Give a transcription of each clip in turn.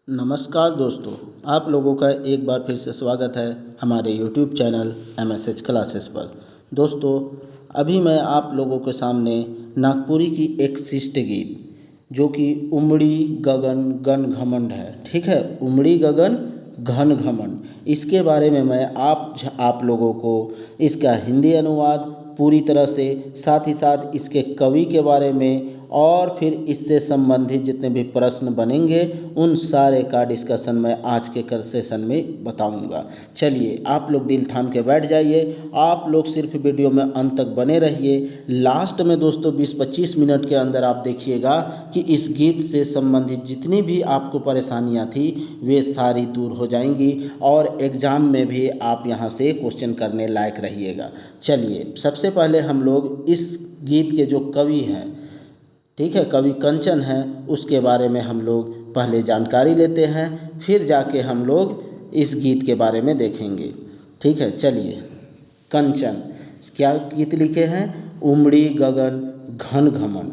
नमस्कार दोस्तों, आप लोगों का एक बार फिर से स्वागत है हमारे YouTube चैनल MSH क्लासेस पर। दोस्तों, अभी मैं आप लोगों के सामने नागपुरी की एक शिष्ट गीत जो कि उमड़ी गगन गन घमंड है, ठीक है, उमड़ी गगन घन घमंड, इसके बारे में मैं आप लोगों को इसका हिंदी अनुवाद पूरी तरह से, साथ ही साथ इसके कवि के बारे में और फिर इससे संबंधित जितने भी प्रश्न बनेंगे उन सारे का डिस्कशन मैं आज के सेशन में बताऊंगा। चलिए, आप लोग दिल थाम के बैठ जाइए, आप लोग सिर्फ वीडियो में अंत तक बने रहिए। लास्ट में दोस्तों 20-25 मिनट के अंदर आप देखिएगा कि इस गीत से संबंधित जितनी भी आपको परेशानियां थी वे सारी दूर हो जाएंगी और एग्ज़ाम में भी आप यहां से क्वेश्चन करने लायक रहिएगा। चलिए, सबसे पहले हम लोग इस गीत के जो कवि हैं, ठीक है, कवि कंचन हैं, उसके बारे में हम लोग पहले जानकारी लेते हैं, फिर जाके हम लोग इस गीत के बारे में देखेंगे। ठीक है, चलिए। कंचन क्या गीत लिखे हैं? उमड़ी गगन घन घमंड।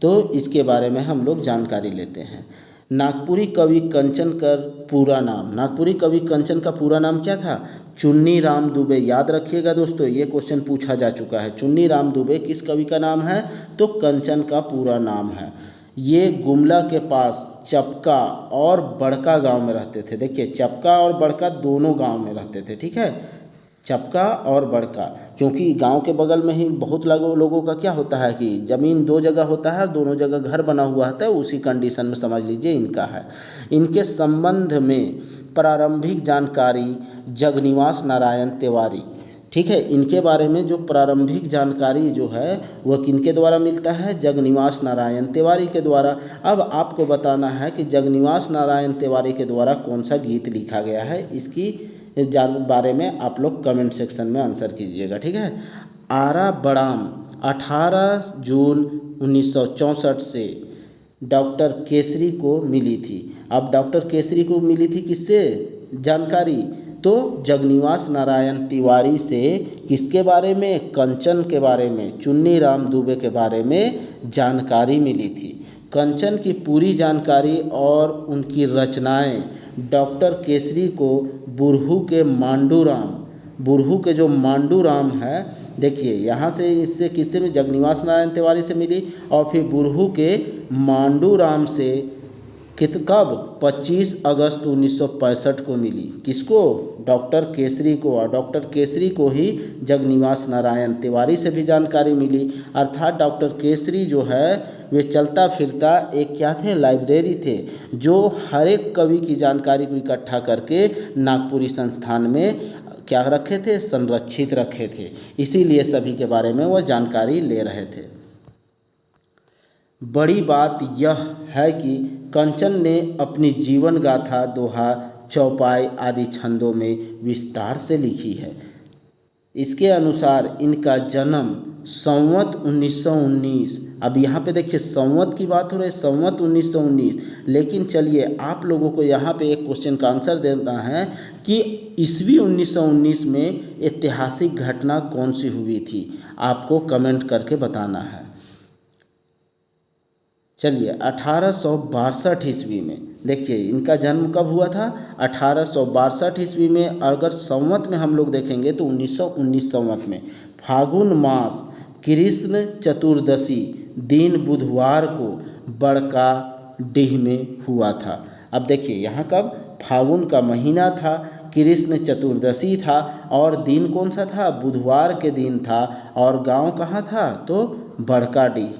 तो इसके बारे में हम लोग जानकारी लेते हैं। नागपुरी कवि कंचन का पूरा नाम, नागपुरी कवि कंचन का पूरा नाम क्या था? चुन्नी राम दुबे। याद रखिएगा दोस्तों, ये क्वेश्चन पूछा जा चुका है। चुन्नी राम दुबे किस कवि का नाम है? तो कंचन का पूरा नाम है। ये गुमला के पास चपका और बड़का गांव में रहते थे। देखिए, चपका और बड़का दोनों गांव में रहते थे, ठीक है, चपका और बड़का, क्योंकि गांव के बगल में ही बहुत लोगों का क्या होता है कि ज़मीन दो जगह होता है और दोनों जगह घर बना हुआ होता है। उसी कंडीशन में समझ लीजिए इनका है। इनके संबंध में प्रारंभिक जानकारी जगनिवास नारायण तिवारी, ठीक है, इनके बारे में जो प्रारंभिक जानकारी जो है वह किनके द्वारा मिलता है? जगनिवास नारायण तिवारी के द्वारा। अब आपको बताना है कि जगनिवास नारायण तिवारी के द्वारा कौन सा गीत लिखा गया है, इसकी बारे में आप लोग कमेंट सेक्शन में आंसर कीजिएगा, ठीक है। आरा बड़ाम 18 जून 1964 से डॉक्टर केसरी को मिली थी। अब डॉक्टर केसरी को मिली थी किससे जानकारी? तो जगनिवास नारायण तिवारी से। किसके बारे में? कंचन के बारे में, चुन्नी राम दुबे के बारे में जानकारी मिली थी। कंचन की पूरी जानकारी और उनकी रचनाएं डॉक्टर केसरी को बुरहू के मांडूराम, बुरहू के जो मांडूराम है, देखिए यहाँ से इससे किससे में? जगनिवास नारायण तिवारी से मिली और फिर बुरहू के मांडूराम से कब? 25 अगस्त 1965 को मिली। किसको? डॉक्टर केसरी को। और डॉक्टर केसरी को ही जगनिवास नारायण तिवारी से भी जानकारी मिली। अर्थात डॉक्टर केसरी जो है वे चलता फिरता एक क्या थे? लाइब्रेरी थे, जो हर एक कवि की जानकारी को इकट्ठा करके नागपुरी संस्थान में क्या रखे थे? संरक्षित रखे थे। इसीलिए सभी के बारे में वह जानकारी ले रहे थे। बड़ी बात यह है कि कंचन ने अपनी जीवन गाथा दोहा, चौपाई आदि छंदों में विस्तार से लिखी है। इसके अनुसार इनका जन्म संवत 1919, अब यहाँ पे देखिए संवत की बात हो रही है, संवत 1919। लेकिन चलिए, आप लोगों को यहाँ पे एक क्वेश्चन का आंसर देना है कि ईस्वी 1919 में ऐतिहासिक घटना कौन सी हुई थी, आपको कमेंट करके बताना है। चलिए, 1862 ईस्वी में। देखिए, इनका जन्म कब हुआ था? 1862 ईस्वी में। अगर संवत में हम लोग देखेंगे तो 1919 संवत में फागुन मास कृष्ण चतुर्दशी दिन बुधवार को बड़का डीह में हुआ था। अब देखिए यहाँ कब? फागुन का महीना था, कृष्ण चतुर्दशी था और दिन कौन सा था? बुधवार के दिन था। और गांव कहाँ था? तो बड़का डीह,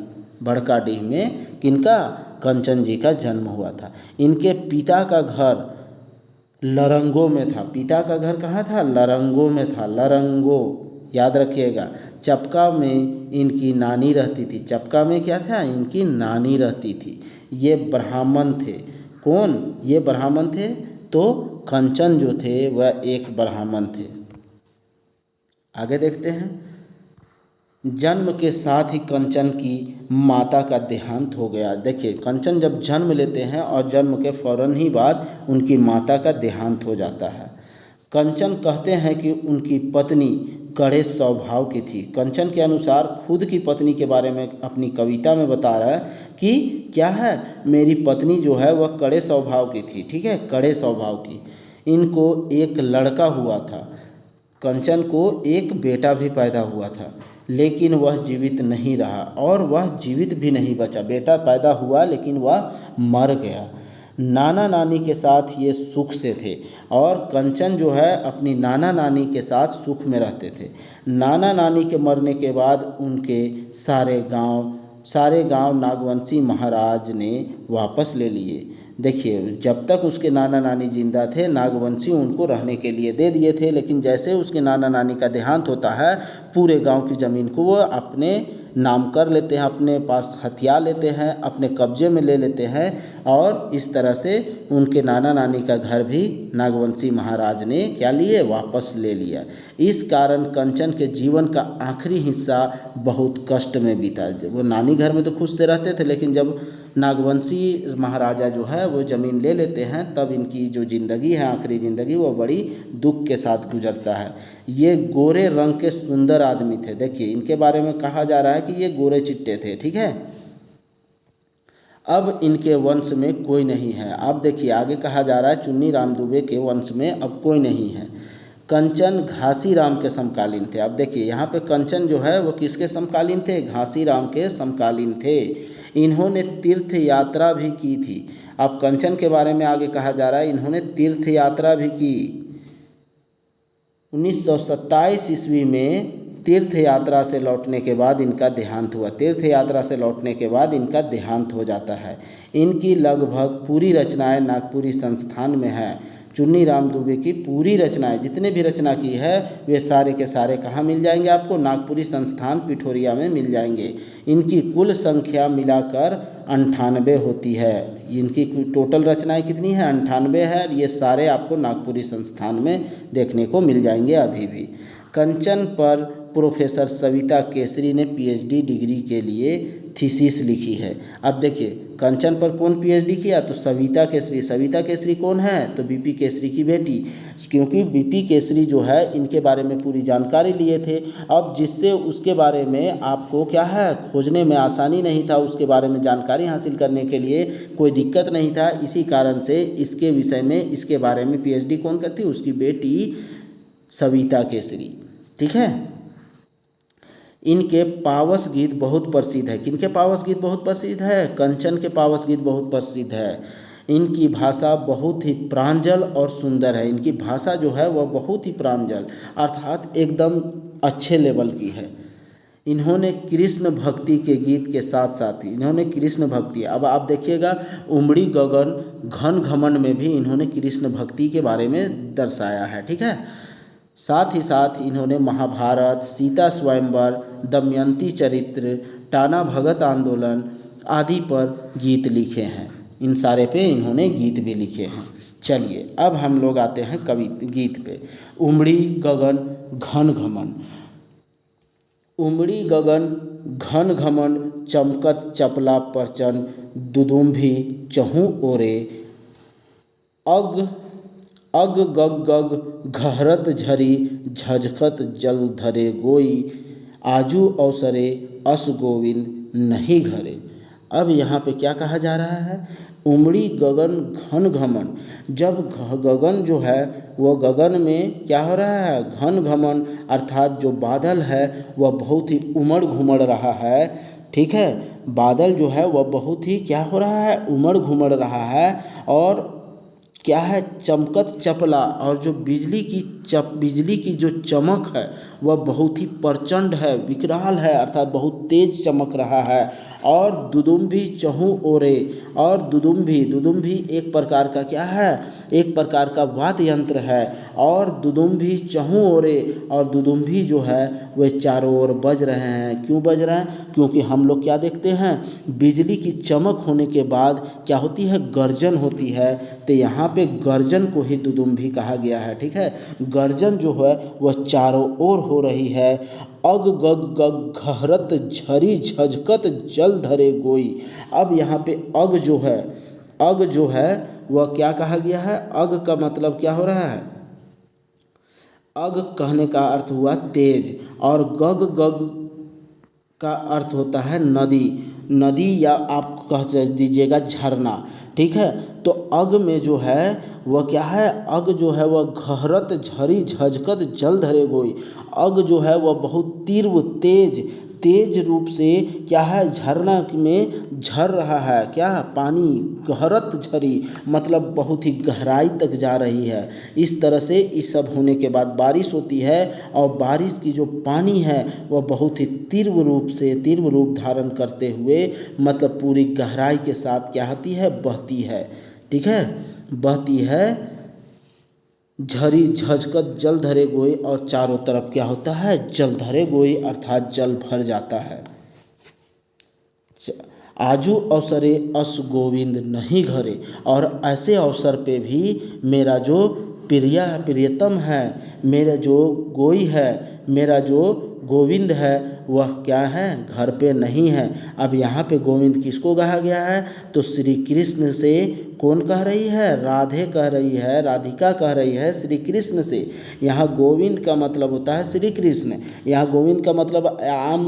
बड़का डीह में किनका? कंचन जी का जन्म हुआ था। इनके पिता का घर लरंगो में था। पिता का घर कहाँ था? लरंगो में था, लरंगो, याद रखिएगा। चपका में इनकी नानी रहती थी। चपका में क्या था? इनकी नानी रहती थी। ये ब्राह्मण थे। कौन? ये ब्राह्मण थे। तो कंचन जो थे वह एक ब्राह्मण थे। आगे देखते हैं। जन्म के साथ ही कंचन की माता का देहांत हो गया। देखिए, कंचन जब जन्म लेते हैं और जन्म के फौरन ही बाद उनकी माता का देहांत हो जाता है। कंचन कहते हैं कि उनकी पत्नी कड़े स्वभाव की थी। कंचन के अनुसार खुद की पत्नी के बारे में अपनी कविता में बता रहा है कि क्या है, मेरी पत्नी जो है वह कड़े स्वभाव की थी, ठीक है, कड़े स्वभाव की। इनको एक लड़का हुआ था, कंचन को एक बेटा भी पैदा हुआ था, लेकिन वह जीवित नहीं रहा और वह जीवित भी नहीं बचा। बेटा पैदा हुआ लेकिन वह मर गया। नाना नानी के साथ ये सुख से थे और कंचन जो है अपनी नाना नानी के साथ सुख में रहते थे। नाना नानी के मरने के बाद उनके सारे गांव नागवंशी महाराज ने वापस ले लिए। देखिए, जब तक उसके नाना नानी जिंदा थे नागवंशी उनको रहने के लिए दे दिए थे, लेकिन जैसे उसके नाना नानी का देहांत होता है पूरे गांव की ज़मीन को वो अपने नाम कर लेते हैं, अपने पास हथिया लेते हैं, अपने कब्जे में ले लेते हैं और इस तरह से उनके नाना नानी का घर भी नागवंशी महाराज ने क्या लिए, वापस ले लिया। इस कारण कंचन के जीवन का आखिरी हिस्सा बहुत कष्ट में बीता। वो नानी घर में तो खुश से रहते थे, लेकिन जब नागवंशी महाराजा जो है वो ज़मीन ले लेते हैं तब इनकी जो ज़िंदगी है, आखिरी ज़िंदगी, वो बड़ी दुख के साथ गुजरता है। ये गोरे रंग के सुंदर आदमी थे। देखिए, इनके बारे में कहा जा रहा है कि ये गोरे चिट्टे थे, ठीक है। अब इनके वंश में कोई नहीं है। अब देखिए आगे कहा जा रहा है चुन्नी राम दुबे के वंश में अब कोई नहीं है। कंचन घासी राम के समकालीन थे। अब देखिए यहाँ पे कंचन जो है वो किसके समकालीन थे, घासी राम के समकालीन थे। इन्होंने तीर्थ यात्रा भी की थी। अब कंचन के बारे में आगे कहा जा रहा है इन्होंने तीर्थ यात्रा भी की। 1927 ईस्वी में तीर्थ यात्रा से लौटने के बाद इनका देहांत हुआ। तीर्थ यात्रा से लौटने के बाद इनका देहांत हो जाता है। इनकी लगभग पूरी रचनाएं नागपुरी संस्थान में है। चुन्नी राम दुबे की पूरी रचनाएं, जितने भी रचना की है वे सारे के सारे कहाँ मिल जाएंगे आपको, नागपुरी संस्थान पिठोरिया में मिल जाएंगे। इनकी कुल संख्या मिलाकर 98 होती है। इनकी टोटल रचनाएं कितनी है, 98 है। ये सारे आपको नागपुरी संस्थान में देखने को मिल जाएंगे अभी भी। कंचन पर प्रोफेसर सविता केसरी ने पीएचडी डिग्री के लिए थीसिस लिखी है। अब देखिए कंचन पर कौन पीएचडी किया, तो सविता केसरी। सविता केसरी कौन है, तो बीपी केसरी की बेटी। क्योंकि बीपी केसरी जो है इनके बारे में पूरी जानकारी लिए थे, अब जिससे उसके बारे में आपको क्या है खोजने में आसानी नहीं था, उसके बारे में जानकारी हासिल करने के लिए कोई दिक्कत नहीं था। इसी कारण से इसके विषय में इसके बारे में पीएचडी कौन करती, उसकी बेटी सविता केसरी, ठीक है। इनके पावस गीत बहुत प्रसिद्ध है। किनके पावस गीत बहुत प्रसिद्ध है, कंचन के पावस गीत बहुत प्रसिद्ध है। इनकी भाषा बहुत ही प्रांजल और सुंदर है। इनकी भाषा जो है वह बहुत ही प्रांजल अर्थात एकदम अच्छे लेवल की है। इन्होंने कृष्ण भक्ति के गीत के साथ साथ इन्होंने कृष्ण भक्ति, अब आप देखिएगा उमड़ी गगन घन घमंड में भी इन्होंने कृष्ण भक्ति के बारे में दर्शाया है, ठीक है। साथ ही साथ इन्होंने महाभारत, सीता स्वयंवर, दमयंती चरित्र, टाना भगत आंदोलन आदि पर गीत लिखे हैं। इन सारे पे इन्होंने गीत भी लिखे हैं। चलिए अब हम लोग आते हैं कवि गीत पे। उमड़ी गगन घन घमंड। उमड़ी गगन घन घमंड चमकत चपला प्रचंड दुदुम्भी चहु ओरे अग गग गग घहरत झरी झझकत जल धरे गोई आजू अवसरे अस गोविंद नहीं घरे। अब यहाँ पे क्या कहा जा रहा है, उमड़ी गगन घन घमंड। जब गगन जो है वह गगन में क्या हो रहा है, घन घमंड अर्थात जो बादल है वह बहुत ही उमड़ घुमड़ रहा है, ठीक है। बादल जो है वह बहुत ही क्या हो रहा है, उमड़ घुमड़ रहा है और क्या है चमकत चपला, और जो बिजली की जो चमक है वह बहुत ही प्रचंड है, विकराल है अर्थात बहुत तेज चमक रहा है। और दुदुम्भी चहु ओरे, और दुदुम्भी एक प्रकार का क्या है, एक प्रकार का वाद्य यंत्र है। और दुदुम्भी चहु ओरे, और दुदुम्भी जो है वह चारों ओर बज रहे हैं। क्यों बज रहे हैं, क्योंकि हम लोग क्या देखते हैं, बिजली की चमक होने के बाद क्या होती है, गर्जन होती है। तो यहाँ पे गर्जन को ही दुदुम्भी कहा गया है, ठीक है। गर्जन जो है वह चारों ओर हो रही है। अग गग गग घहरत झरी झझकत जल धरे गोई। अब यहाँ पे अग जो है वह क्या कहा गया है, अग का मतलब क्या हो रहा है, अग कहने का अर्थ हुआ तेज, और गग गग का अर्थ होता है नदी। नदी या आप कह दीजिएगा झरना। ठीक है, तो अग में जो है वह क्या है, अग जो है वह घहरत झरी झजकत जल धरे गोई। अग जो है वह बहुत तीव्र तेज तेज रूप से क्या है, झरना में झर रहा है, क्या पानी, गहरत झरी मतलब बहुत ही गहराई तक जा रही है। इस तरह से इस सब होने के बाद बारिश होती है, और बारिश की जो पानी है वह बहुत ही तीव्र रूप धारण करते हुए मतलब पूरी गहराई के साथ क्या होती है, बहती है। ठीक है, बहती है, झरी झजकत जल धरे गोई, और चारों तरफ क्या होता है, जल धरे गोई अर्थात जल भर जाता है। आजू अवसरे अस गोविंद नहीं घरे, और ऐसे अवसर पे भी मेरा जो प्रियतम है, मेरा जो गोई है, मेरा जो गोविंद है वह क्या है, घर पे नहीं है। अब यहाँ पे गोविंद किसको कहा गया है, तो श्री कृष्ण से। कौन कह रही है, राधे कह रही है, राधिका कह रही है श्री कृष्ण से। यहाँ गोविंद का मतलब होता है श्री कृष्ण। यहाँ गोविंद का मतलब आम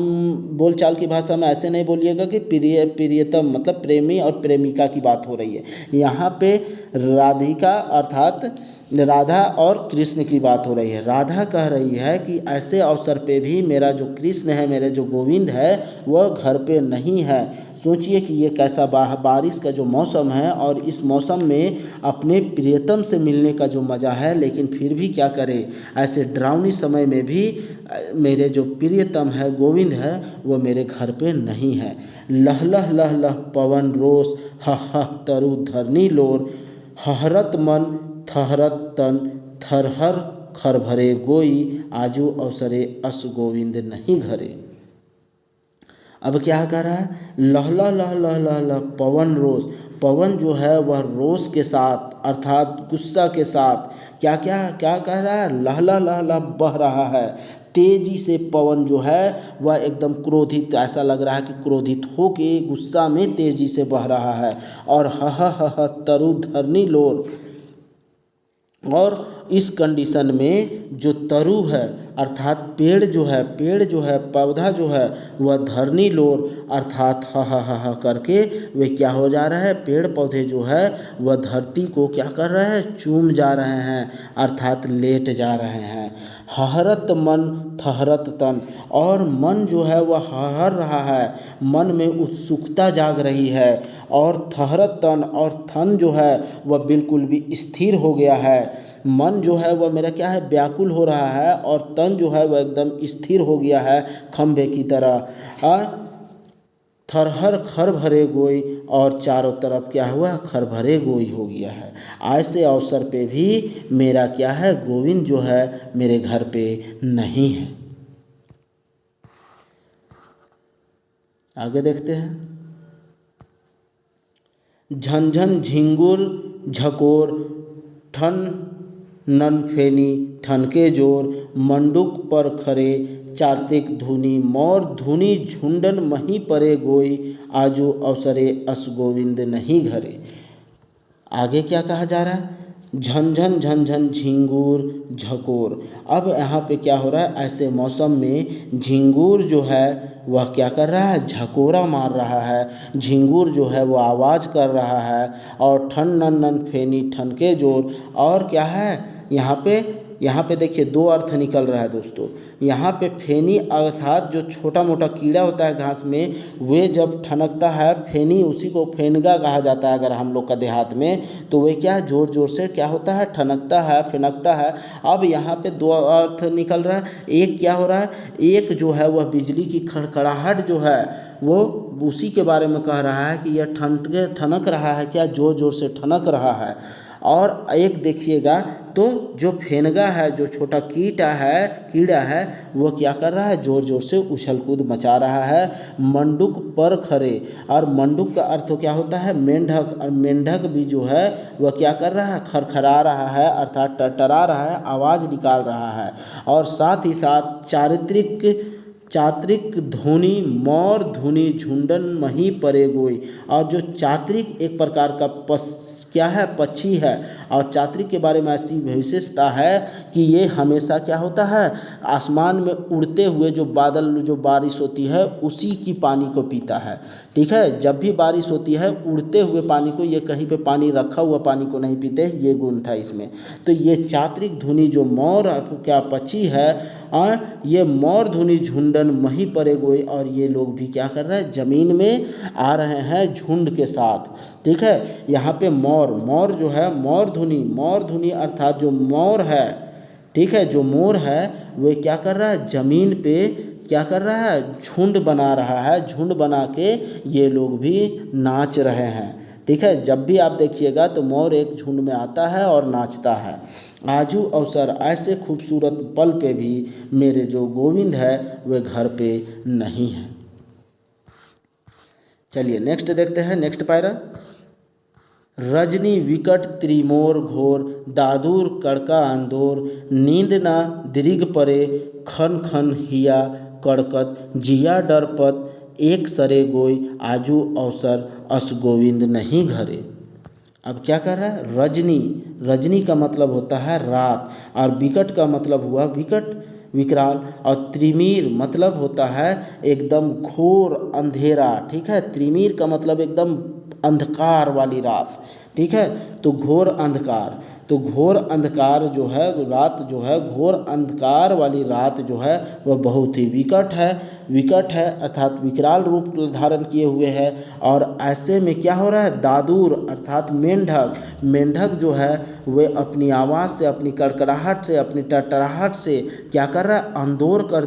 बोलचाल की भाषा में ऐसे नहीं बोलिएगा कि प्रियतम मतलब प्रेमी और प्रेमिका की बात हो रही है। यहाँ पे राधिका अर्थात राधा और कृष्ण की बात हो रही है। राधा कह रही है कि ऐसे अवसर पे भी मेरा जो कृष्ण है, मेरे जो गोविंद है वह घर पे नहीं है। सोचिए कि ये कैसा बारिश का जो मौसम है, और इस मौसम में अपने प्रियतम से मिलने का जो मज़ा है, लेकिन फिर भी क्या करें, ऐसे डरावनी समय में भी मेरे जो प्रियतम है, गोविंद है, वो मेरे घर पे नहीं है। लह लह लह लह पवन रोष, हह तरु धरनी लोर, हहरत मन थहरत तन, थरहर खर भरे गोई, आजू अवसरे अस गोविंद नहीं घरे। अब क्या कर रहा है, लह लह लह लह लह लह पवन रोष। पवन जो है वह रोष के साथ अर्थात गुस्सा के साथ क्या क्या क्या कह रहा है, लह लह लह लह बह रहा है। तेजी से पवन जो है वह एकदम क्रोधित, ऐसा लग रहा है कि क्रोधित होके गुस्सा में तेजी से बह रहा है। और ह तरु धरनी लोर, और इस कंडीशन में जो तरु है अर्थात पेड़ जो है पौधा जो है वह धरनी लोर अर्थात हा करके वे क्या हो जा रहा है, पेड़ पौधे जो है वह धरती को क्या कर रहे हैं, चूम जा रहे हैं अर्थात लेट जा रहे हैं। हहरत मन थहरत तन, और मन जो है वह हहर रहा है, मन में उत्सुकता जाग रही है। और थहरत तन, और थन जो है वह बिल्कुल भी स्थिर हो गया है। मन जो है वह मेरा क्या है, व्याकुल हो रहा है, और तन जो है वह एकदम स्थिर हो गया है खंभे की तरह। थरहर खर भरे गोई, और चारों तरफ क्या हुआ, खर भरे गोई हो गया है। ऐसे अवसर पे भी मेरा क्या है, गोविंद जो है मेरे घर पे नहीं है। आगे देखते हैं। झंझन झिंगुर झकोर, ठन नन फेनी ठनके जोर, मंडूक पर खरे चार्तिक धुनी, मोर धुनी झुंडन मही परे गोई, आजू अवसरे अस गोविंद नहीं घरे। आगे क्या कहा जा रहा है, झंझन झंझन झिंगूर झकोर। अब यहाँ पे क्या हो रहा है, ऐसे मौसम में झिंगूर जो है वह क्या कर रहा है, झकोरा मार रहा है। झिंगूर जो है वो आवाज़ कर रहा है। और ठन नन नन फेनी ठनके जोर, और क्या है यहाँ पे देखिए दो अर्थ निकल रहा है दोस्तों। यहाँ पे फेनी अर्थात जो छोटा मोटा कीड़ा होता है घास में, वे जब ठनकता है फेनी, उसी को फेनगा कहा जाता है अगर हम लोग का देहात में, तो वे क्या ज़ोर ज़ोर से क्या होता है, ठनकता है, फेनकता है। अब यहाँ पे दो अर्थ निकल रहा है। एक क्या हो रहा है, एक जो है वह बिजली की खड़खड़ाहट जो है वो उसी के बारे में कह रहा है कि यह ठनक रहा है, क्या ज़ोर ज़ोर से ठनक रहा है। और एक देखिएगा तो जो फेनगा है, जो छोटा कीड़ा है वो क्या कर रहा है, ज़ोर ज़ोर से उछल कूद मचा रहा है। मंडूक पर खरे, और मंडूक का अर्थ क्या होता है, मेंढक, और मेंढक भी जो है वह क्या कर रहा है, खरखरा रहा है अर्थात टरटरा रहा है, आवाज़ निकाल रहा है। और साथ ही साथ चात्रिक ध्वनि, मोर धुनी झुंडन मही परे गोई, और जो चात्रिक एक प्रकार का क्या है, पक्षी है। और चातरिक के बारे में ऐसी विशेषता है कि ये हमेशा क्या होता है, आसमान में उड़ते हुए जो बादल, जो बारिश होती है उसी की पानी को पीता है। ठीक है, जब भी बारिश होती है उड़ते हुए पानी को, ये कहीं पे पानी रखा हुआ पानी को नहीं पीते, ये गुण था इसमें। तो ये चातरिक धुनि जो मोर क्या पक्षी है, ये मोर धुनि झुंडन मही परे गोई, और ये लोग भी क्या कर रहे हैं, ज़मीन में आ रहे हैं झुंड के साथ। ठीक है, यहाँ पे मोर जो है, मोर धुनि अर्थात जो मोर है, ठीक है, जो मोर है वो क्या कर रहा है, ज़मीन पे क्या कर रहा है, झुंड बना रहा है। झुंड बना के ये लोग भी नाच रहे हैं। ठीक है, जब भी आप देखिएगा तो मोर एक झुंड में आता है और नाचता है। आजू अवसर ऐसे खूबसूरत पल पे भी मेरे जो गोविंद है वे घर पे नहीं है। चलिए नेक्स्ट देखते हैं, नेक्स्ट पायरा। रजनी विकट त्रिमोर घोर, दादुर कड़का अंदोर, नींद ना दीर्घ परे, खन खन हिया कड़कत, जिया डरपत, एक सरे गोई, आजू अवसर अस गोविंद नहीं घरे। अब क्या कर रहा है, रजनी का मतलब होता है रात, और विकट का मतलब हुआ विकट, विकराल, और त्रिमीर मतलब होता है एकदम घोर अंधेरा। ठीक है, त्रिमीर का मतलब एकदम अंधकार वाली रात। ठीक है, तो घोर अंधकार, तो घोर अंधकार जो है, रात जो है, घोर अंधकार वाली रात जो है वह बहुत ही विकट है अर्थात विकराल रूप धारण किए हुए है। और ऐसे में क्या हो रहा है, दादूर अर्थात मेंढक जो है वे अपनी आवाज़ से, अपनी कड़कड़ाहट से, अपनी टरटराहट से क्या कर रहा है, अंदोर कर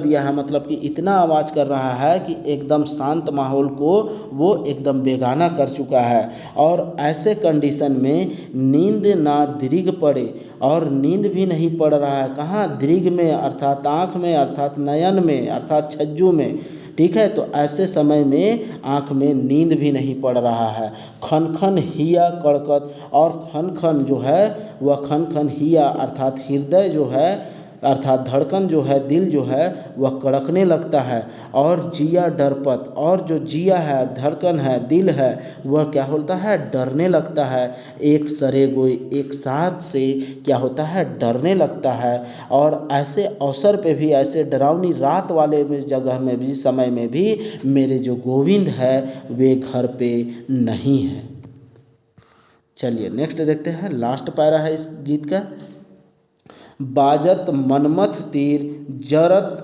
दिया है। मतलब कि इतना आवाज़ कर रहा है कि एकदम शांत माहौल को वो एकदम बेगाना कर चुका है। और ऐसे कंडीशन में नींद ना दीर्घ पड़े, और नींद भी नहीं पड़ रहा है, कहाँ, दीर्घ में अर्थात आँख में, अर्थात नयन में, अर्थात छज्जू में। ठीक है, तो ऐसे समय में आँख में नींद भी नहीं पड़ रहा है। खन खन हिया कड़कत, और खन खन जो है वह खन खन हिया अर्थात हृदय जो है, अर्थात धड़कन जो है, दिल जो है वह कड़कने लगता है। और जिया डरपत, और जो जिया है, धड़कन है, दिल है, वह क्या होता है, डरने लगता है। एक सरे गोई, एक साथ से क्या होता है, डरने लगता है। और ऐसे अवसर पे भी, ऐसे डरावनी रात वाले जगह में भी, समय में भी मेरे जो गोविंद है वे घर पे नहीं है। चलिए नेक्स्ट देखते हैं, लास्ट पैरा है इस गीत का। बाजत मनमथ तीर, जरत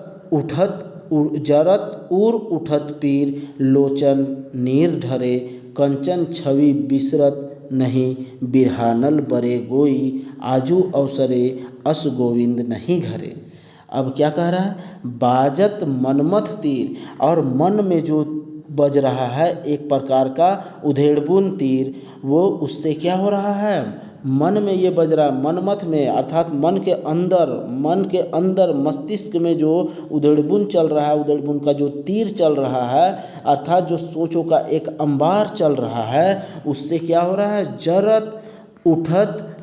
उर उठत पीर, लोचन नीर ढरे, कंचन छवि बिसरत नहीं, बिरहानल बरे गोई, आजू अवसरे अस गोविंद नहीं घरे। अब क्या कह रहा है, बाजत मनमथ तीर, और मन में जो बज रहा है एक प्रकार का उधेड़बुन तीर, वो उससे क्या हो रहा है, मन में ये बज रहा है, मनमथ में अर्थात मन के अंदर मस्तिष्क में जो उधेड़बुन चल रहा है, उधेड़बुन का जो तीर चल रहा है, अर्थात जो सोचों का एक अंबार चल रहा है, उससे क्या हो रहा है,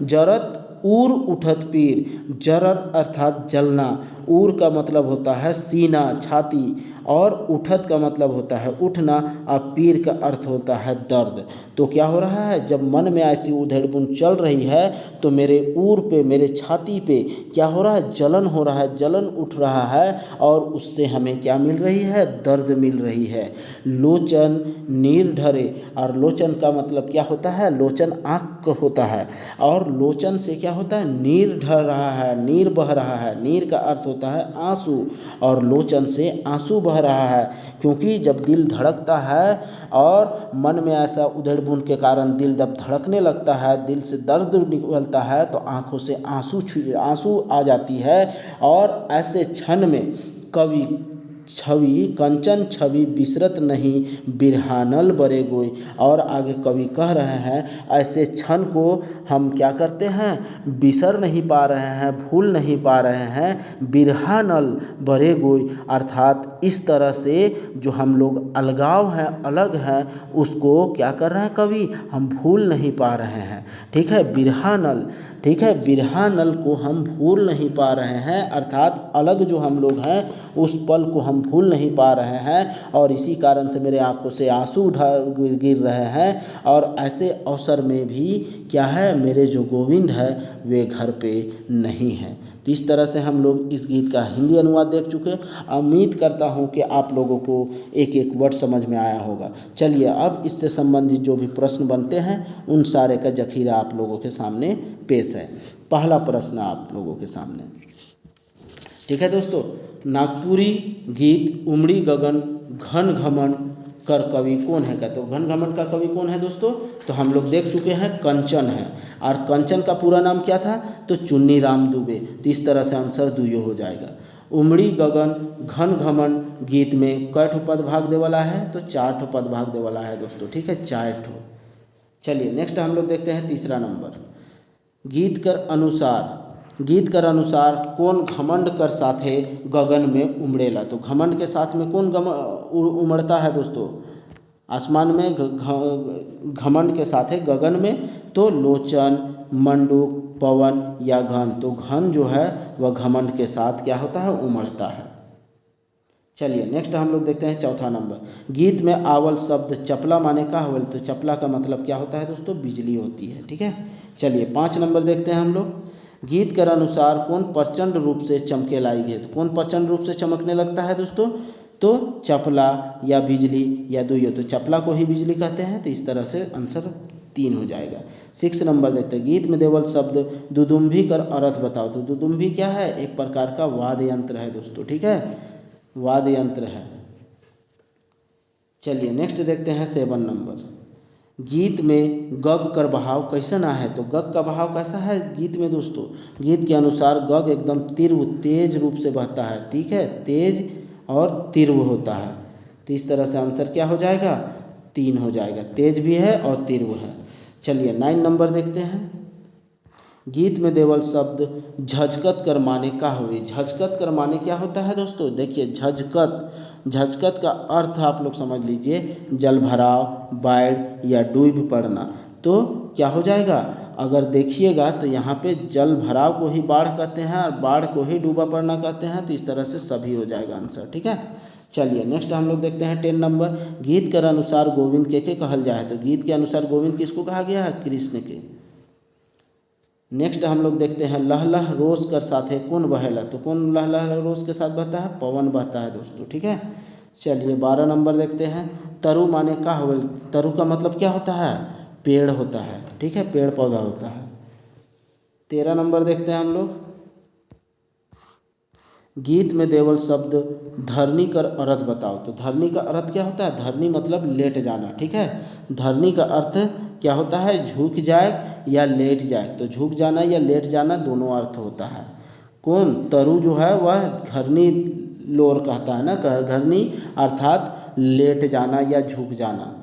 जरत उर उठत पीर, जरत अर्थात जलना, उर का मतलब होता है सीना, छाती, और उठत का मतलब होता है उठना, और पीर का अर्थ होता है दर्द। तो क्या हो रहा है, जब मन में ऐसी उधेड़बुन चल रही है तो मेरे ऊर पे, मेरे छाती पे क्या हो रहा है, जलन हो रहा है, जलन उठ रहा है, और उससे हमें क्या मिल रही है, दर्द मिल रही है। लोचन नीर ढरे, और लोचन का मतलब क्या होता है, लोचन आँख होता है, और लोचन से क्या होता है, नीर ढर रहा है, नीर बह रहा है, नीर का अर्थ होता है आंसू, और लोचन से आंसू बह रहा है। क्योंकि जब दिल धड़कता है और मन में ऐसा उधेड़बुन के कारण दिल जब धड़कने लगता है, दिल से दर्द निकलता है, तो आंखों से आंसू आ जाती है। और ऐसे क्षण में कवि छवि, कंचन छवि बिसरत नहीं, बिरहानल बरे गोई, और आगे कवि कह रहे हैं ऐसे क्षण को हम क्या करते हैं, बिसर नहीं पा रहे हैं, भूल नहीं पा रहे हैं, बिरहानल बरे गोई, अर्थात इस तरह से जो हम लोग अलगाव हैं, अलग हैं, उसको क्या कर रहे हैं कवि, हम भूल नहीं पा रहे हैं। ठीक है, बिरहानल, ठीक है, बिरहानल को हम भूल नहीं पा रहे हैं, अर्थात अलग जो हम लोग हैं उस पल को हम हम भूल नहीं पा रहे हैं और इसी कारण से मेरे आंखों से आंसू गिर रहे हैं। और ऐसे अवसर में भी क्या है, मेरे जो गोविंद है वे घर पे नहीं हैं। तो इस तरह से हम लोग इस गीत का हिंदी अनुवाद देख चुके हैं। उम्मीद करता हूँ कि आप लोगों को एक एक वर्ड समझ में आया होगा। चलिए अब इससे संबंधित जो भी प्रश्न बनते हैं उन सारे का जखीरा आप लोगों के सामने पेश है। पहला प्रश्न आप लोगों के सामने, ठीक है दोस्तों। नागपुरी गीत उमड़ी गगन घन घमंड कर कवि कौन है? कहते हो घन घमंड का कवि कौन है दोस्तों? तो हम लोग देख चुके हैं कंचन है। और कंचन का पूरा नाम क्या था? तो चुन्नी राम दुबे। तो इस तरह से आंसर दुइयो हो जाएगा। उमड़ी गगन घन घमंड गीत में कै ठो पद भाग दे वाला है? तो 4 ठो पद भाग दे वाला है दोस्तों, ठीक है, 4 ठो। चलिए नेक्स्ट हम लोग देखते हैं तीसरा नंबर। गीत कर अनुसार कौन घमंड कर साथे गगन में उमड़ेला? तो घमंड के साथ में कौन उमड़ता है दोस्तों आसमान में? घमंड के साथ है गगन में, तो लोचन, मंडूक, पवन या घन। तो घन जो है वह घमंड के साथ क्या होता है? उमड़ता है। चलिए नेक्स्ट हम लोग देखते हैं चौथा नंबर। गीत में आवल शब्द चपला माने का होल? तो चपला का मतलब क्या होता है दोस्तों? बिजली होती है, ठीक है। चलिए 5 नंबर देखते हैं हम लोग। गीत के अनुसार कौन प्रचंड रूप से चमके लाई गई? तो कौन प्रचंड रूप से चमकने लगता है दोस्तों? तो चपला या बिजली या दुइयो। तो चपला को ही बिजली कहते हैं। तो इस तरह से आंसर 3 हो जाएगा। 6 नंबर देखते हैं। गीत में देवल शब्द दुदुम्भी कर अर्थ बताओ? तो दुदुम्भी क्या है? एक प्रकार का वाद्य यंत्र है दोस्तों, ठीक है, वाद्य यंत्र है। चलिए नेक्स्ट देखते हैं 7 नंबर। गीत में गग कर बहाव कैसा ना है? तो गग का बहाव कैसा है गीत में दोस्तों? गीत के अनुसार गग एकदम तीव्र तेज रूप से बहता है, ठीक है, तेज और तीव्र होता है। तो इस तरह से आंसर क्या हो जाएगा? 3 हो जाएगा। तेज भी है और तीव्र है। चलिए 9 नंबर देखते हैं। गीत में देवल शब्द झचकत कर माने का हुई? झचकत कर माने क्या होता है दोस्तों? देखिए झचकत का अर्थ आप लोग समझ लीजिए, जल भराव, बाढ़ या डूब पड़ना। तो क्या हो जाएगा? अगर देखिएगा तो यहाँ पे जल भराव को ही बाढ़ कहते हैं और बाढ़ को ही डूबा पड़ना कहते हैं। तो इस तरह से सभी हो जाएगा आंसर, ठीक है। चलिए नेक्स्ट हम लोग देखते हैं 10 नंबर। गीत के अनुसार गोविंद के कहल जाए? तो गीत के अनुसार गोविंद किसको कहा गया है? कृष्ण के। नेक्स्ट हम लोग देखते हैं लह लह रोज कर साथे कौन बहेला? तो कौन लह लह रोज के साथ बहता है? पवन बहता है दोस्तों, ठीक है। चलिए 12 नंबर देखते हैं। तरु माने का हो? तरु का मतलब क्या होता है? पेड़ होता है, ठीक है, पेड़ पौधा होता है। 13 नंबर देखते हैं हम लोग। गीत में देवल शब्द धरनी कर अर्थ बताओ? तो धरनी का अर्थ क्या होता है? धरनी मतलब लेट जाना, ठीक है। धरनी का अर्थ क्या होता है? झुक जाए या लेट जाए। तो झुक जाना या लेट जाना दोनों अर्थ होता है। कौन? तरु जो है वह घरनी लोर कहता है ना, घरनी अर्थात लेट जाना या झुक जाना।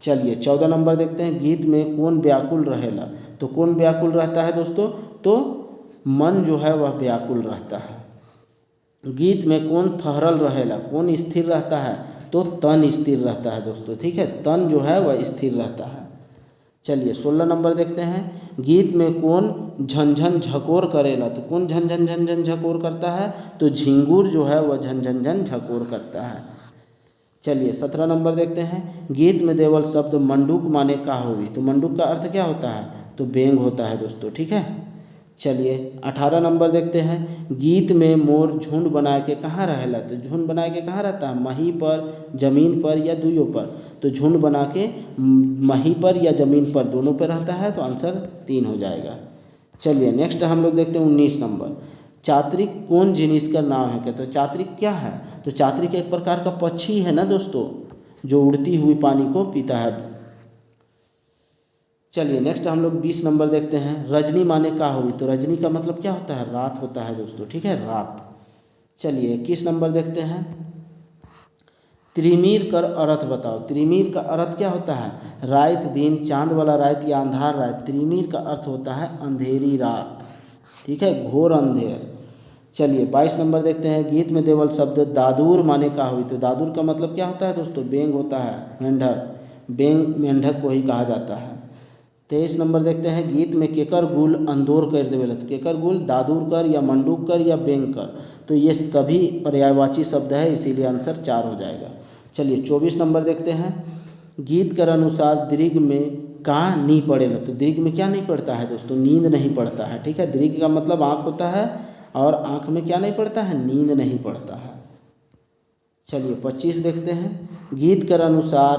चलिए 14 नंबर देखते हैं। गीत में कौन व्याकुल रहेला? तो कौन व्याकुल रहता है दोस्तों? तो मन जो है वह व्याकुल रहता है। गीत में कौन ठहरल रहेला? कौन स्थिर रहता है? तो तन स्थिर रहता है दोस्तों, ठीक है, तन जो है वह स्थिर रहता है। चलिए 16 नंबर देखते हैं। गीत में कौन झनझन झकोर करेला? तो कौन झनझन झनझन झकोर करता है? तो झिंगुर जो है वह झनझन झकोर करता है। चलिए 17 नंबर देखते हैं। गीत में देवल शब्द मंडूक माने का होगी? तो मंडूक का अर्थ क्या होता है? तो बेंग होता है दोस्तों, ठीक है। चलिए 18 नंबर देखते हैं। गीत में मोर झुंड बना के कहाँ रहेला? तो झुंड बना के कहाँ रहता है? मही पर, जमीन पर या दुइयों पर? तो झुंड बना के मही पर या ज़मीन पर, दोनों पर रहता है। तो आंसर 3 हो जाएगा। चलिए नेक्स्ट हम लोग देखते हैं 19 नंबर। चात्रिक कौन जिनिस का नाम है? कहते हैं चात्रिक क्या है? तो चात्रिक एक प्रकार का पक्षी है ना दोस्तों, जो उड़ती हुई पानी को पीता है। चलिए नेक्स्ट हम लोग 20 नंबर देखते हैं। रजनी माने का होगी? तो रजनी का मतलब क्या होता है? रात होता है दोस्तों, ठीक है, रात। चलिए 21 नंबर देखते हैं। त्रिमीर कर अर्थ बताओ? त्रिमीर का अर्थ क्या होता है? रात, दिन, चांद वाला रात या अंधार रात। त्रिमीर का अर्थ होता है अंधेरी रात, ठीक है, घोर अंधेर। चलिए 22 नंबर देखते हैं। गीत में देवल शब्द दादूर माने का हुई? तो दादूर का मतलब क्या होता है दोस्तों? बेंग होता है, मेंढक। बेंग मेंढक को ही कहा जाता है। 23 नंबर देखते हैं, गीत में केकर गुल अंदोर कर देवेला। तो केकर गुल दादूर कर या मंडूक कर या बेंग कर, तो ये सभी पर्यायवाची शब्द है, इसीलिए आंसर 4 हो जाएगा। चलिए 24 नंबर देखते हैं, गीत कर अनुसार दीर्घ में का नी पड़ेला। तो दीर्घ में क्या नहीं पड़ता है दोस्तों, नींद नहीं पड़ता है, ठीक है। दीर्घ का मतलब आँख होता है और आँख में क्या नहीं पड़ता है, नींद नहीं पड़ता है। चलिए 25 देखते हैं, गीत कर अनुसार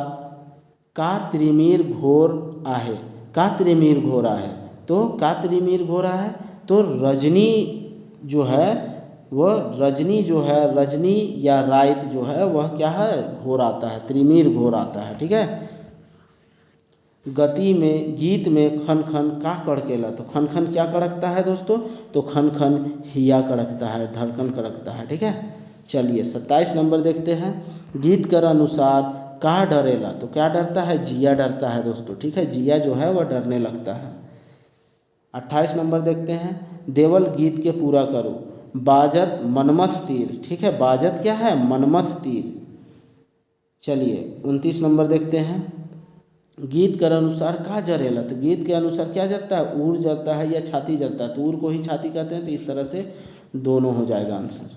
का त्रिमीर घोर आहे। का त्रिमीर घोर आहे, तो का त्रिमीर घोर आहे, तो रजनी जो है वह रजनी जो है, रजनी या रात जो है वह क्या है, घोर आता है, त्रिमीर घोर आता है, ठीक है। गति में गीत में खन खन का कड़केला। तो खन खन क्या कड़कता है दोस्तों, तो खन खन हिया कड़कता है, धड़कन कड़कता है, ठीक है। चलिए 27 नंबर देखते हैं, गीत कर अनुसार का डरेला। तो क्या डरता है, जिया डरता है दोस्तों, ठीक है। जिया जो है वह डरने लगता है। 28 नंबर देखते हैं, देवल गीत के पूरा करो। बाजत मनमथ तीर, ठीक है, बाजत क्या है, मनमथ तीर। चलिए 29 नंबर देखते हैं, गीत कर अनुसार का जरेला। तो गीत के अनुसार क्या जरता है, ऊर जरता है या छाती जरता है। तो ऊर को ही छाती कहते हैं, तो इस तरह से दोनों हो जाएगा आंसर।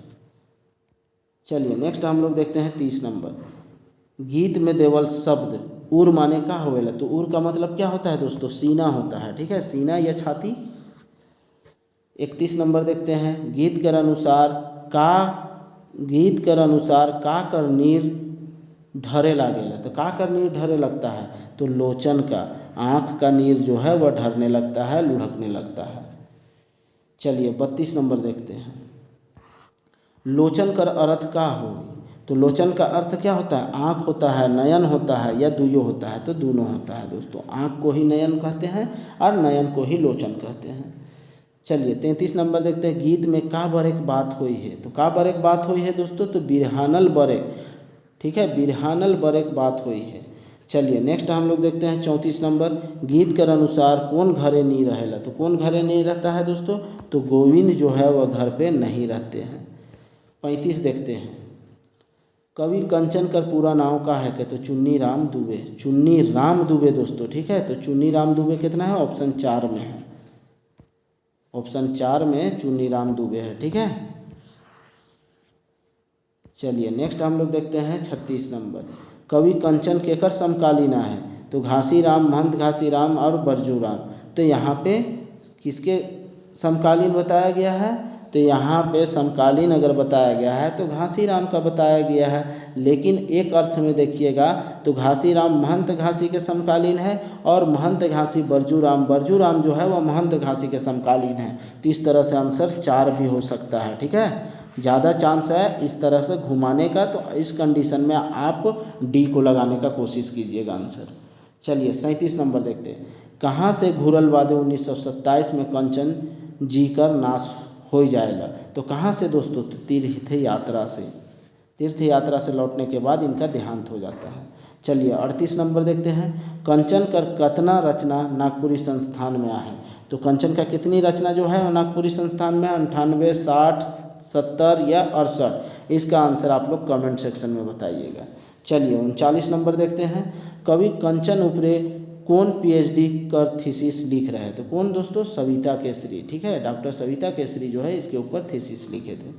चलिए नेक्स्ट हम लोग देखते हैं 30 नंबर, गीत में देवल शब्द उर माने का होवेला। तो उर का मतलब क्या होता है दोस्तों, सीना होता है, ठीक है, सीना या छाती। 31 नंबर देखते हैं, गीत कर अनुसार का कर नीर ढरे लागेला। तो का कर नीर ढरे लगता है, तो लोचन का, आँख का नीर जो है वह ढरने लगता है, लुढ़कने लगता है। चलिए 32 नंबर देखते हैं, लोचन कर अर्थ का हो। तो लोचन का अर्थ क्या होता है, आँख होता है, नयन होता है या दुयो होता है। तो दोनों होता है दोस्तों, आँख को ही नयन कहते हैं और नयन को ही लोचन कहते हैं। चलिए 33 नंबर देखते हैं, गीत में का बरेक बात हुई है। तो का बरेक बात हुई है दोस्तों, तो बिरहानल बरेक, ठीक है, बिरहानल बरेक बात हुई है। चलिए नेक्स्ट हम लोग देखते हैं 34 नंबर, गीत कर अनुसार कौन घरे नहीं रहेला। तो कौन घरे नहीं रहता है दोस्तों, तो गोविंद जो है वह घर पे नहीं रहते हैं। 35 देखते हैं, कवि कंचन कर पूरा नाम का है, तो चुन्नी राम दुबे। चुन्नी राम दुबे दोस्तों, ठीक है। तो चुन्नी राम दुबे कितना है, ऑप्शन 4 में है, ऑप्शन 4 में चुन्नी राम दुबे है, ठीक है। चलिए नेक्स्ट हम लोग देखते हैं 36 नंबर, कवि कंचन केकर समकालीना है। तो घासीराम, महंत घासीराम और बरजू राम। तो यहाँ पे किसके समकालीन बताया गया है, तो यहाँ पे समकालीन अगर बताया गया है तो घासीराम का बताया गया है। लेकिन एक अर्थ में देखिएगा तो घासीराम महंत घासी के समकालीन है और महंत घासी बरजू राम जो है वह महंत घासी के समकालीन है। तो इस तरह से आंसर 4 भी हो सकता है, ठीक है। ज़्यादा चांस है इस तरह से घुमाने का, तो इस कंडीशन में आप डी को लगाने का कोशिश कीजिएगा आंसर। चलिए 37 नंबर देखते हैं, कहाँ से घुरल वादे 1927 में कंचन जी कर नाश हो जाएगा। तो कहाँ से दोस्तों, तो तीर्थ यात्रा से लौटने के बाद इनका देहांत हो जाता है। चलिए 38 नंबर देखते हैं, कंचन कर कतना रचना नागपुरी संस्थान में आहे। तो कंचन का कितनी रचना जो है नागपुरी संस्थान में 98, 60, 70 या 68। इसका आंसर आप लोग कमेंट सेक्शन में बताइएगा। चलिए 39 नंबर देखते हैं, कवि कंचन उपरे कौन पीएचडी कर थीसिस लिख रहे हैं। तो कौन दोस्तों, सविता केसरी, ठीक है, डॉक्टर सविता केसरी जो है इसके ऊपर थीसिस लिखे थे।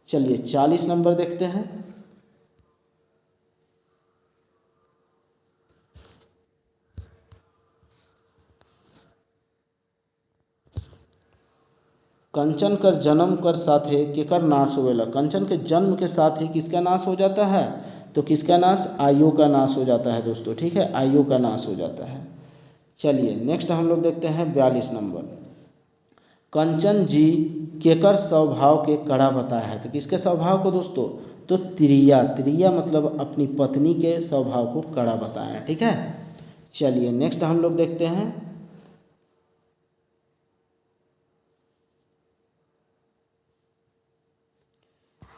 चलिए 40 नंबर देखते हैं, कंचन कर जन्म कर साथे केकर नाश होवेला। कंचन के जन्म के साथ ही किसका नाश हो जाता है, तो किसका नाश, आयु का नाश हो जाता है दोस्तों, ठीक है, आयु का नाश हो जाता है। चलिए नेक्स्ट हम लोग देखते हैं 42 नंबर, कंचन जी केकर स्वभाव के कड़ा बताया है। तो किसके स्वभाव को दोस्तों, तो त्रिया मतलब अपनी पत्नी के स्वभाव को कड़ा बताया है, ठीक है। चलिए नेक्स्ट हम लोग देखते हैं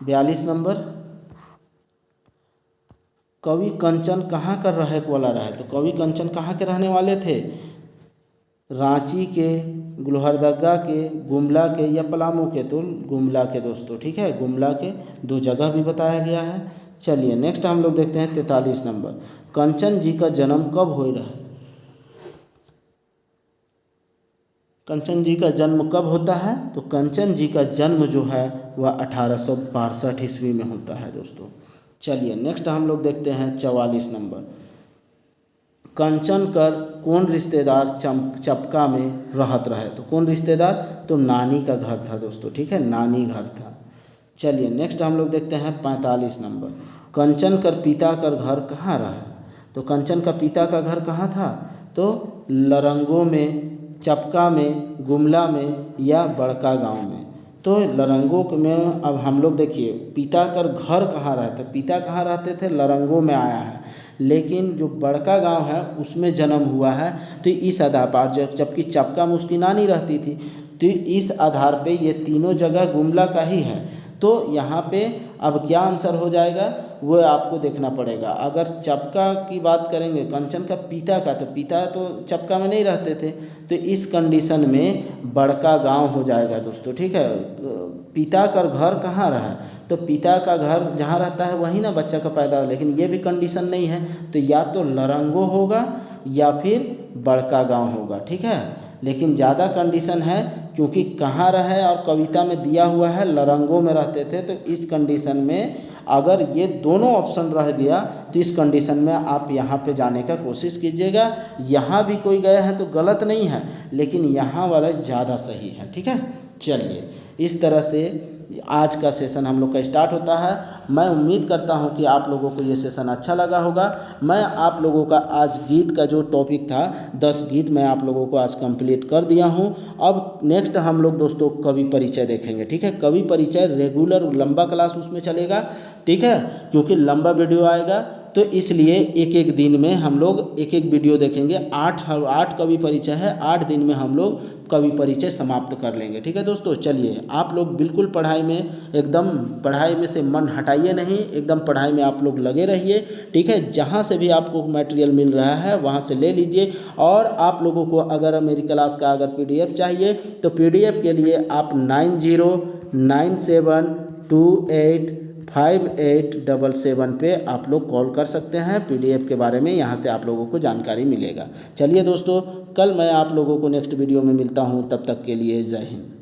42 नंबर, कवि कंचन कहाँ का रहने वाला रहे। तो कवि कंचन कहाँ के रहने वाले थे, रांची के, लोहरदगा के, गुमला के या पलामू के। तो गुमला के दोस्तों, ठीक है, गुमला के, 2 जगह भी बताया गया है। चलिए नेक्स्ट हम लोग देखते हैं 43 नंबर, कंचन जी का जन्म कब हो रहा है। कंचन जी का जन्म कब होता है? तो कंचन जी का जन्म जो है वह 1862 ईस्वी में होता है दोस्तों। चलिए नेक्स्ट हम लोग देखते हैं 44 नंबर। कंचन कर कौन रिश्तेदार चपका में रहत रहे? तो कौन रिश्तेदार? तो नानी का घर था दोस्तों, ठीक है, नानी घर था। चलिए नेक्स्ट हम लोग देखते हैं 45 नंबर। कंचन कर पिता का घर कहाँ रहा? तो कंचन का पिता का घर कहाँ था? तो लरंगों में, चपका में, गुमला में या बड़का गांव में। तो लरंगों में अब हम लोग देखिए पिता का घर कहाँ रहते, पिता कहाँ रहते थे? लरंगों में आया है, लेकिन जो बड़का गांव है उसमें जन्म हुआ है। तो इस आधार पर जबकि चपका में उसकी नानी रहती थी, तो इस आधार पे ये तीनों जगह गुमला का ही है। तो यहाँ पे अब क्या आंसर हो जाएगा वो आपको देखना पड़ेगा। अगर चपका की बात करेंगे कंचन का पिता का, तो पिता तो चपका में नहीं रहते थे, तो इस कंडीशन में बड़का गांव हो जाएगा दोस्तों, ठीक है। पिता का घर कहाँ रहा? तो पिता का घर जहाँ रहता है वहीं ना बच्चा का पैदा हो, लेकिन ये भी कंडीशन नहीं है, तो या तो लरंगो होगा या फिर बड़का गांव होगा, ठीक है। लेकिन ज़्यादा कंडीशन है क्योंकि कहाँ रहे और कविता में दिया हुआ है लरंगों में रहते थे, तो इस कंडीशन में अगर ये दोनों ऑप्शन रह गया तो इस कंडीशन में आप यहाँ पे जाने का कोशिश कीजिएगा। यहाँ भी कोई गए हैं तो गलत नहीं है, लेकिन यहाँ वाला ज़्यादा सही है, ठीक है। चलिए इस तरह से आज का सेशन हम लोग का स्टार्ट होता है। मैं उम्मीद करता हूं कि आप लोगों को ये सेशन अच्छा लगा होगा। मैं आप लोगों का आज गीत का जो टॉपिक था 10 गीत मैं आप लोगों को आज कंप्लीट कर दिया हूं। अब नेक्स्ट हम लोग दोस्तों कवि परिचय देखेंगे, ठीक है। कवि परिचय रेगुलर लंबा क्लास उसमें चलेगा, ठीक है, क्योंकि लंबा वीडियो आएगा, तो इसलिए एक एक दिन में हम लोग एक एक वीडियो देखेंगे। 8 कवि परिचय है, 8 दिन में हम लोग कवि परिचय समाप्त कर लेंगे, ठीक है दोस्तों। चलिए आप लोग बिल्कुल पढ़ाई में एकदम, पढ़ाई में से मन हटाइए नहीं, एकदम पढ़ाई में आप लोग लगे रहिए, ठीक है। जहाँ से भी आपको मटेरियल मिल रहा है वहाँ से ले लीजिए। और आप लोगों को अगर मेरी क्लास का अगर PDF चाहिए तो PDF के लिए आप 9097285877 पे आप लोग कॉल कर सकते हैं। PDF के बारे में यहाँ से आप लोगों को जानकारी मिलेगा। चलिए दोस्तों, कल मैं आप लोगों को नेक्स्ट वीडियो में मिलता हूँ, तब तक के लिए जय हिंद।